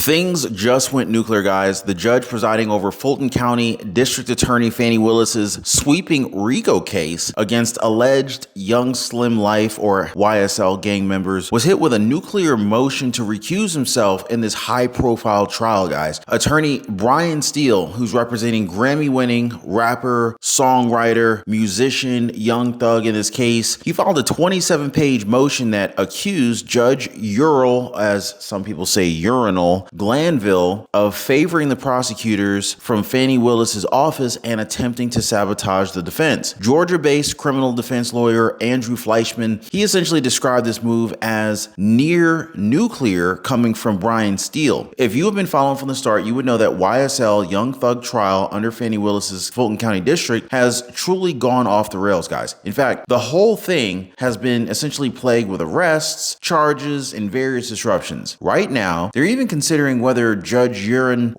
Things just went nuclear, guys. The judge presiding over Fulton County District Attorney Fani Willis's sweeping RICO case against alleged Young Slim Life or YSL gang members was hit with a nuclear motion to recuse himself in this high-profile trial, guys. Attorney Brian Steele, who's representing Grammy-winning rapper, songwriter, musician, Young Thug in this case, he filed a 27-page motion that accused Judge Ural, as some people say urinal, Glanville of favoring the prosecutors from Fani Willis's office and attempting to sabotage the defense. Georgia-based criminal defense lawyer Andrew Fleischman, he essentially described this move as near nuclear coming from Brian Steele. If you have been following from the start, you would know that YSL Young Thug trial under Fani Willis's Fulton County District has truly gone off the rails, guys. In fact, the whole thing has been essentially plagued with arrests, charges, and various disruptions. Right now, they're even considering whether Judge Ural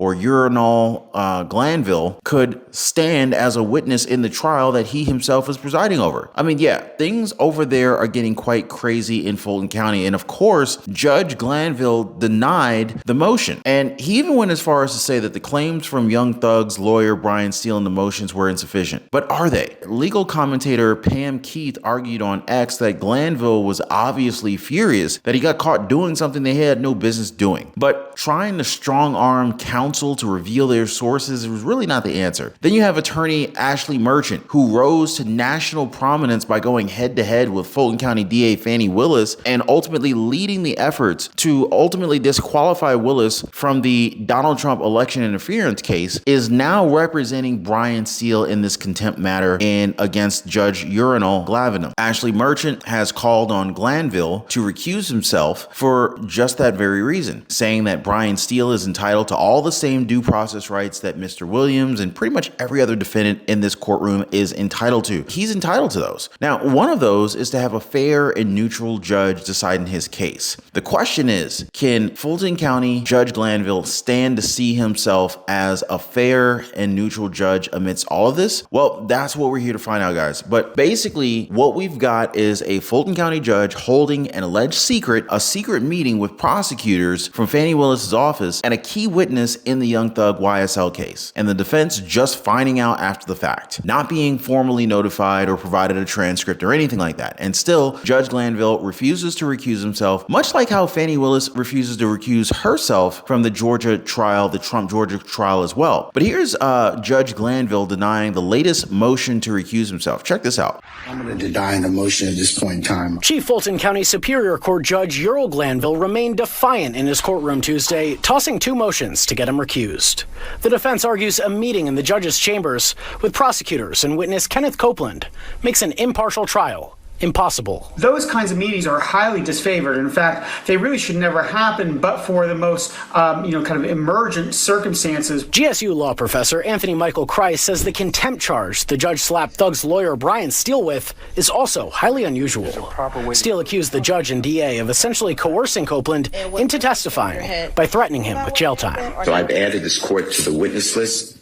Glanville could stand as a witness in the trial that he himself is presiding over. I mean, yeah, things over there are getting quite crazy in Fulton County. And of course, Judge Glanville denied the motion. And he even went as far as to say that the claims from Young Thug's lawyer Brian Steele in the motions were insufficient. But are they? Legal commentator Pam Keith argued on X that Glanville was obviously furious that he got caught doing something they had no business doing. But trying to strong-arm counsel to reveal their sources was really not the answer. Then you have attorney Ashley Merchant, who rose to national prominence by going head-to-head with Fulton County DA Fani Willis and ultimately leading the efforts to ultimately disqualify Willis from the Donald Trump election interference case, is now representing Brian Steele in this contempt matter against Judge Ural Glanville. Ashley Merchant has called on Glanville to recuse himself for just that very reason, saying that Brian Steele is entitled to all the same due process rights that Mr. Williams and pretty much every other defendant in this courtroom is entitled to. He's entitled to those. Now, one of those is to have a fair and neutral judge deciding his case. The question is, can Fulton County Judge Glanville stand to see himself as a fair and neutral judge amidst all of this? Well, that's what we're here to find out, guys. But basically, what we've got is a Fulton County judge holding an alleged a secret meeting with prosecutors from Fani Willis's office and a key witness in the Young Thug YSL case, and the defense just finding out after the fact, not being formally notified or provided a transcript or anything like that. And still, Judge Glanville refuses to recuse himself, much like how Fani Willis refuses to recuse herself from the Georgia trial, the Trump Georgia trial as well. But here's Judge Glanville denying the latest motion to recuse himself. Check this out. I'm going to deny the motion at this point in time. Chief Fulton County Superior Court Judge Ural Glanville remained defiant in his courtroom Tuesday, tossing two motions to get him recused. The defense argues a meeting in the judge's chambers with prosecutors and witness Kenneth Copeland makes an impartial trial impossible. Those kinds of meetings are highly disfavored. In fact, they really should never happen but for the most, kind of emergent circumstances. GSU law professor Anthony Michael Kreis says the contempt charge the judge slapped Thug's lawyer Brian Steele with is also highly unusual. Steele accused the judge and DA of essentially coercing Copeland into testifying by threatening him with jail time. So I've added this court to the witness list.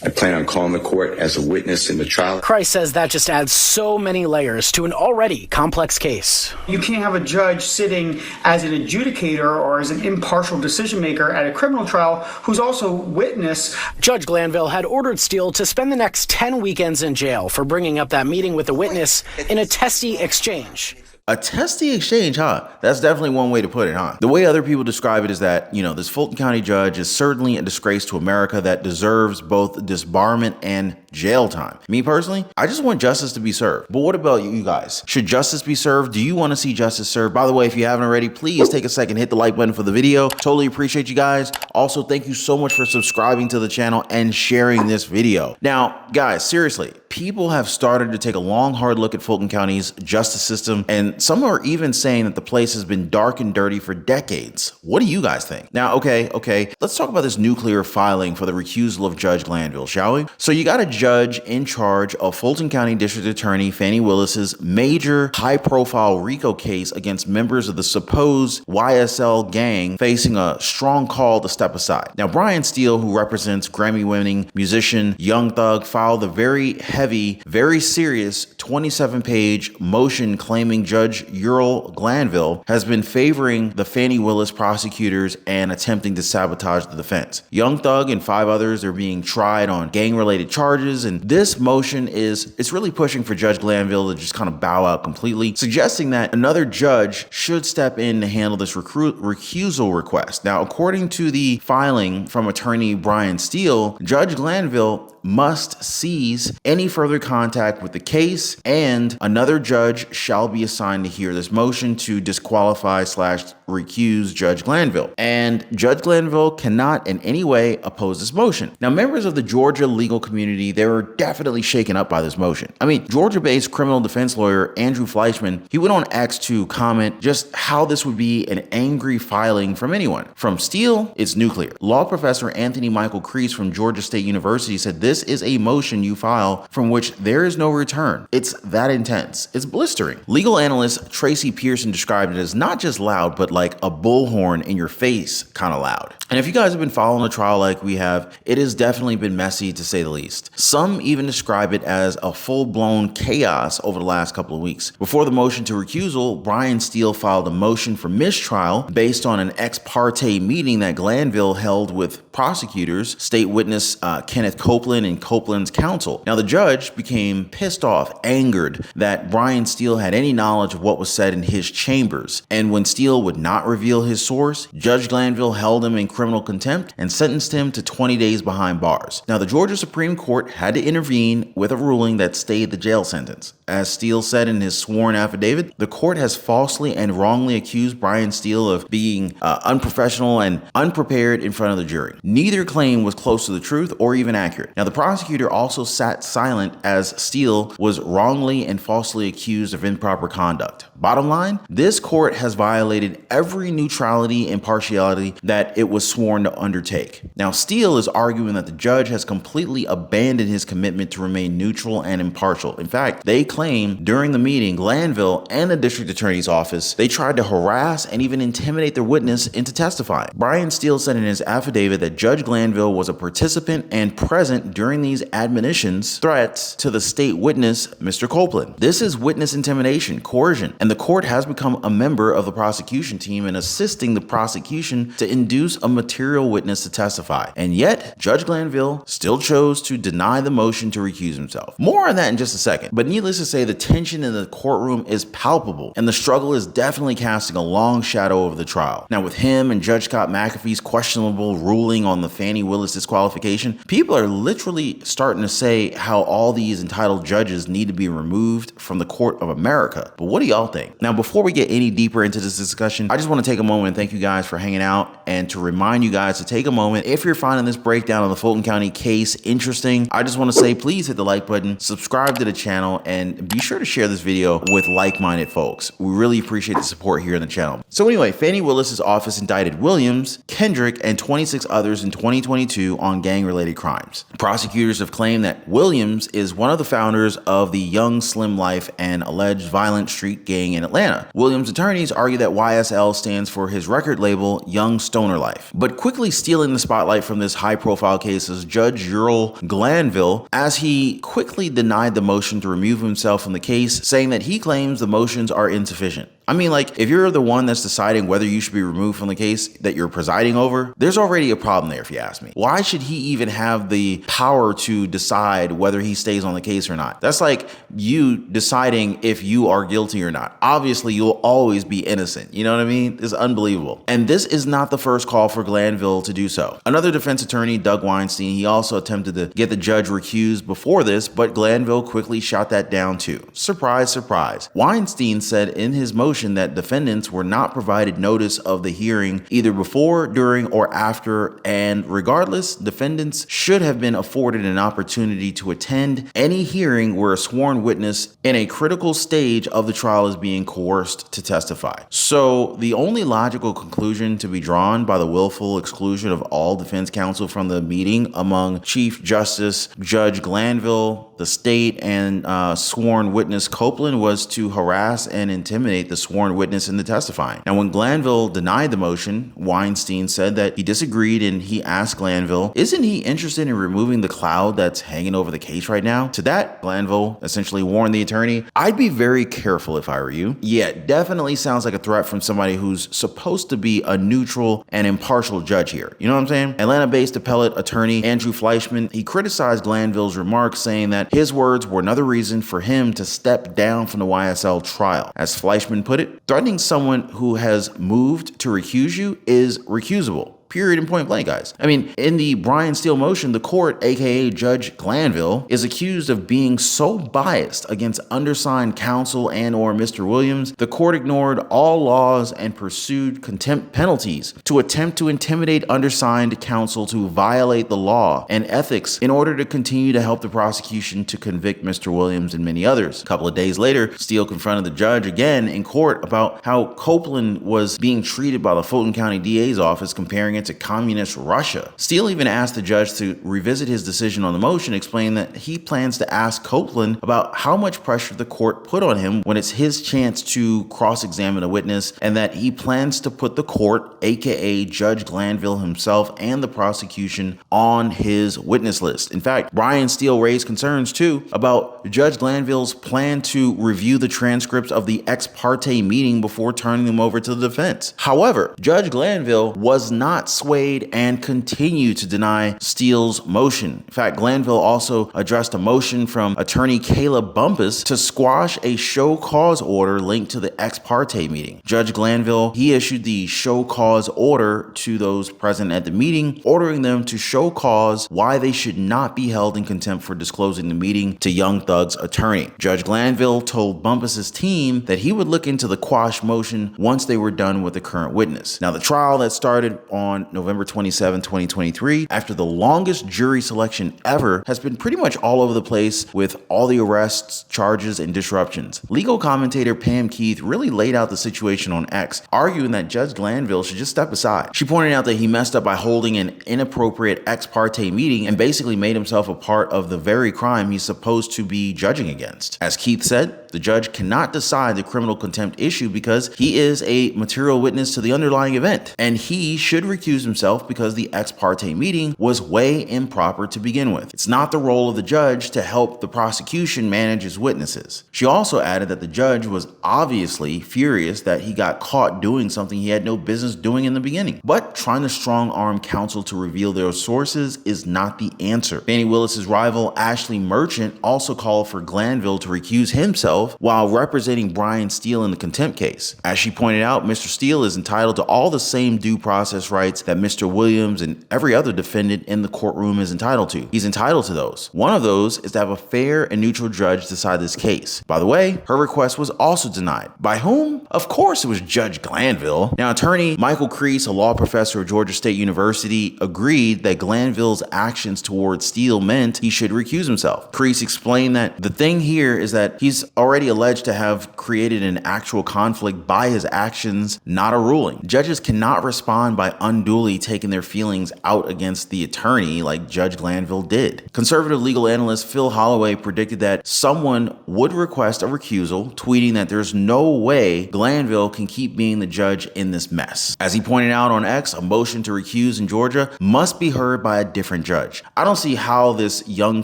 I plan on calling the court as a witness in the trial. Kreis says that just adds so many layers to an already complex case. You can't have a judge sitting as an adjudicator or as an impartial decision maker at a criminal trial who's also witness. Judge Glanville had ordered Steele to spend the next 10 weekends in jail for bringing up that meeting with the witness in a testy exchange. A testy exchange, huh? That's definitely one way to put it, huh? The way other people describe it is that, this Fulton County judge is certainly a disgrace to America that deserves both disbarment and jail time. Me personally, I just want justice to be served. But what about you guys? Should justice be served? Do you want to see justice served? By the way, if you haven't already, please take a second, hit the like button for the video. Totally appreciate you guys. Also, thank you so much for subscribing to the channel and sharing this video. Now, guys, seriously, people have started to take a long, hard look at Fulton County's justice system, and some are even saying that the place has been dark and dirty for decades. What do you guys think? Now, okay, let's talk about this nuclear filing for the recusal of Judge Glanville, shall we? So you got a judge in charge of Fulton County District Attorney Fani Willis's major high-profile RICO case against members of the supposed YSL gang facing a strong call to step aside. Now, Brian Steele, who represents Grammy-winning musician Young Thug, filed the very heavy heavy, very serious 27-page motion claiming Judge Ural Glanville has been favoring the Fani Willis prosecutors and attempting to sabotage the defense. Young Thug and 5 others are being tried on gang-related charges, and this motion it's really pushing for Judge Glanville to just kind of bow out completely, suggesting that another judge should step in to handle this recusal request. Now, according to the filing from attorney Brian Steele, Judge Glanville must cease any further contact with the case, and another judge shall be assigned to hear this motion to disqualify/recuse Judge Glanville. And Judge Glanville cannot in any way oppose this motion. Now, members of the Georgia legal community, they were definitely shaken up by this motion. I mean, Georgia-based criminal defense lawyer Andrew Fleischman, he went on X to comment just how this would be an angry filing from anyone. From Steele, it's nuclear. Law professor Anthony Michael Crease from Georgia State University said this is a motion you file from which there is no return. It's that intense. It's blistering. Legal analyst Tracy Pearson described it as not just loud, but like a bullhorn in your face kind of loud. And if you guys have been following the trial like we have, it has definitely been messy to say the least. Some even describe it as a full-blown chaos over the last couple of weeks. Before the motion to recusal, Brian Steele filed a motion for mistrial based on an ex parte meeting that Glanville held with prosecutors, state witness Kenneth Copeland, and Copeland's counsel. Now, the judge became pissed off, angered that Brian Steele had any knowledge of what was said in his chambers. And when Steele would not reveal his source, Judge Glanville held him in criminal contempt and sentenced him to 20 days behind bars. Now, the Georgia Supreme Court had to intervene with a ruling that stayed the jail sentence. As Steele said in his sworn affidavit, the court has falsely and wrongly accused Brian Steele of being unprofessional and unprepared in front of the jury. Neither claim was close to the truth or even accurate. Now, the prosecutor also sat silent as Steele was wrongly and falsely accused of improper conduct. Bottom line, this court has violated every neutrality and impartiality that it was sworn to undertake. Now, Steele is arguing that the judge has completely abandoned his commitment to remain neutral and impartial. In fact, they claim during the meeting, Glanville and the district attorney's office, they tried to harass and even intimidate their witness into testifying. Brian Steele said in his affidavit that Judge Glanville was a participant and present during these admonitions, threats to the state witness, Mr. Copeland. This is witness intimidation, coercion, and the court has become a member of the prosecution team in assisting the prosecution to induce a material witness to testify. And yet, Judge Glanville still chose to deny the motion to recuse himself. More on that in just a second, but needless to say, the tension in the courtroom is palpable, and the struggle is definitely casting a long shadow over the trial. Now, with him and Judge Scott McAfee's questionable ruling on the Fani Willis disqualification, people are literally starting to say how all these entitled judges need to be removed from the court of America. But what do y'all think? Now, before we get any deeper into this discussion, I just want to take a moment and thank you guys for hanging out, and to remind you guys to take a moment, if you're finding this breakdown of the Fulton County case interesting, I just want to say please hit the like button, subscribe to the channel, and be sure to share this video with like-minded folks. We really appreciate the support here on the channel. So anyway, Fani Willis's office indicted Williams, Kendrick, and 26 others in 2022 on gang-related crimes. Prosecutors have claimed that Williams is one of the founders of the Young Slim Life and alleged violent street gang in Atlanta. Williams' attorneys argue that YSL stands for his record label, Young Stoner Life. But quickly stealing the spotlight from this high-profile case is Judge Ural Glanville, as he quickly denied the motion to remove himself from the case, saying that he claims the motions are insufficient. I mean, like, if you're the one that's deciding whether you should be removed from the case that you're presiding over, there's already a problem there, if you ask me. Why should he even have the power to decide whether he stays on the case or not? That's like you deciding if you are guilty or not. Obviously, you'll always be innocent. You know what I mean? It's unbelievable. And this is not the first call for Glanville to do so. Another defense attorney, Doug Weinstein, he also attempted to get the judge recused before this, but Glanville quickly shot that down too. Surprise, surprise. Weinstein said in his motion that defendants were not provided notice of the hearing either before, during, or after, and regardless, defendants should have been afforded an opportunity to attend any hearing where a sworn witness in a critical stage of the trial is being coerced to testify. So the only logical conclusion to be drawn by the willful exclusion of all defense counsel from the meeting among Chief Justice Judge Glanville, the state, and sworn witness Copeland was to harass and intimidate the sworn witness into testifying. Now, when Glanville denied the motion, Weinstein said that he disagreed, and he asked Glanville, isn't he interested in removing the cloud that's hanging over the case right now? To that, Glanville essentially warned the attorney, I'd be very careful if I were you. Yeah, definitely sounds like a threat from somebody who's supposed to be a neutral and impartial judge here. You know what I'm saying? Atlanta-based appellate attorney Andrew Fleischman, he criticized Glanville's remarks, saying that his words were another reason for him to step down from the YSL trial. As Fleischman put it, threatening someone who has moved to recuse you is recusable. Period and point blank, guys. I mean, in the Brian Steele motion, the court, aka Judge Glanville, is accused of being so biased against undersigned counsel and or Mr. Williams, the court ignored all laws and pursued contempt penalties to attempt to intimidate undersigned counsel to violate the law and ethics in order to continue to help the prosecution to convict Mr. Williams and many others. A couple of days later, Steele confronted the judge again in court about how Copeland was being treated by the Fulton County DA's office, comparing it to communist Russia. Steele even asked the judge to revisit his decision on the motion, explaining that he plans to ask Copeland about how much pressure the court put on him when it's his chance to cross-examine a witness, and that he plans to put the court, aka Judge Glanville himself, and the prosecution on his witness list. In fact, Brian Steele raised concerns too about Judge Glanville's plan to review the transcripts of the ex parte meeting before turning them over to the defense. However, Judge Glanville was not swayed and continued to deny Steele's motion. In fact, Glanville also addressed a motion from attorney Kayla Bumpus to squash a show cause order linked to the ex parte meeting. Judge Glanville, he issued the show cause order to those present at the meeting, ordering them to show cause why they should not be held in contempt for disclosing the meeting to Young Thug's attorney. Judge Glanville told Bumpus's team that he would look into the quash motion once they were done with the current witness. Now, the trial that started on November 27, 2023, after the longest jury selection ever, has been pretty much all over the place with all the arrests, charges, and disruptions. Legal commentator Pam Keith really laid out the situation on X, arguing that Judge Glanville should just step aside. She pointed out that he messed up by holding an inappropriate ex parte meeting and basically made himself a part of the very crime he's supposed to be judging against. As Keith said, the judge cannot decide the criminal contempt issue because he is a material witness to the underlying event, and he should recuse himself because the ex parte meeting was way improper to begin with. It's not the role of the judge to help the prosecution manage his witnesses. She also added that the judge was obviously furious that he got caught doing something he had no business doing in the beginning. But trying to strong-arm counsel to reveal their sources is not the answer. Fani Willis's rival Ashley Merchant also called for Glanville to recuse himself while representing Brian Steele in the contempt case. As she pointed out, Mr. Steele is entitled to all the same due process rights that Mr. Williams and every other defendant in the courtroom is entitled to. He's entitled to those. One of those is to have a fair and neutral judge decide this case. By the way, her request was also denied. By whom? Of course it was Judge Glanville. Now, attorney Michael Crease, a law professor at Georgia State University, agreed that Glanville's actions towards Steele meant he should recuse himself. Crease explained that the thing here is that he's already alleged to have created an actual conflict by his actions, not a ruling. Judges cannot respond by unduly taking their feelings out against the attorney like Judge Glanville did. Conservative legal analyst Phil Holloway predicted that someone would request a recusal, tweeting that there's no way Glanville can keep being the judge in this mess. As he pointed out on X, a motion to recuse in Georgia must be heard by a different judge. I don't see how this Young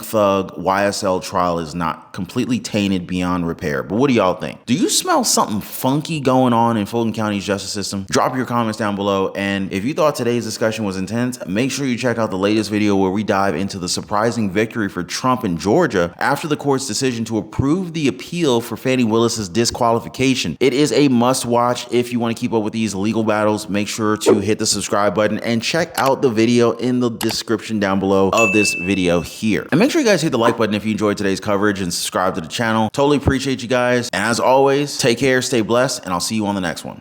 Thug YSL trial is not completely tainted beyond repair, but what do y'all think? Do you smell something funky going on in Fulton County's justice system? Drop your comments down below, and if you thought today's discussion was intense, make sure you check out the latest video where we dive into the surprising victory for Trump in Georgia after the court's decision to approve the appeal for Fani Willis's disqualification. It is a must watch if you want to keep up with these legal battles. Make sure to hit the subscribe button and check out the video in the description down below of this video here. And make sure you guys hit the like button if you enjoyed today's coverage and subscribe to the channel. Totally appreciate you guys. And as always, take care, stay blessed, and I'll see you on the next one.